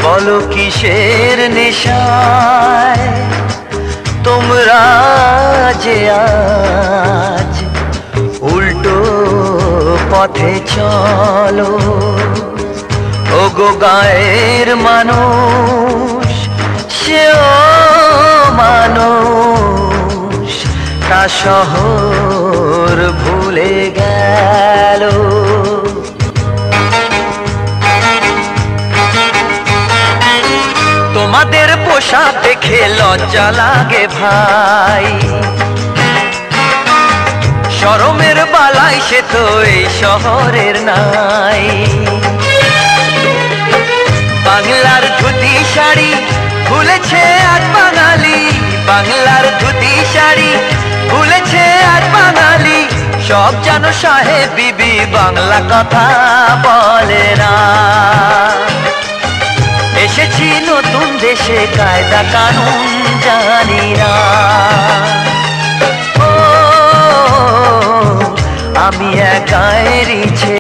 বলো কিসের নেশায় তোমরা যে আজ উল্টো পথে চলো। ওগো গায়ের মানুষ সেও মানুষ, তা শহর ভুলে গেল। তোমাদের পোশাক দেখে লজ্জা লাগে ভাই, শরমের বালাই সে তো এই শহরের নাই। বাংলার ধুতি শাড়ি ভুলেছে আজ বাঙালি, বাংলার ধুতি শাড়ি ভুলেছে আজ বাঙালি। সব জানো সাহেব বিবি বাংলা কথা বলে না। এসেছি নতুন দেশে কায়দা কানুন জানি না।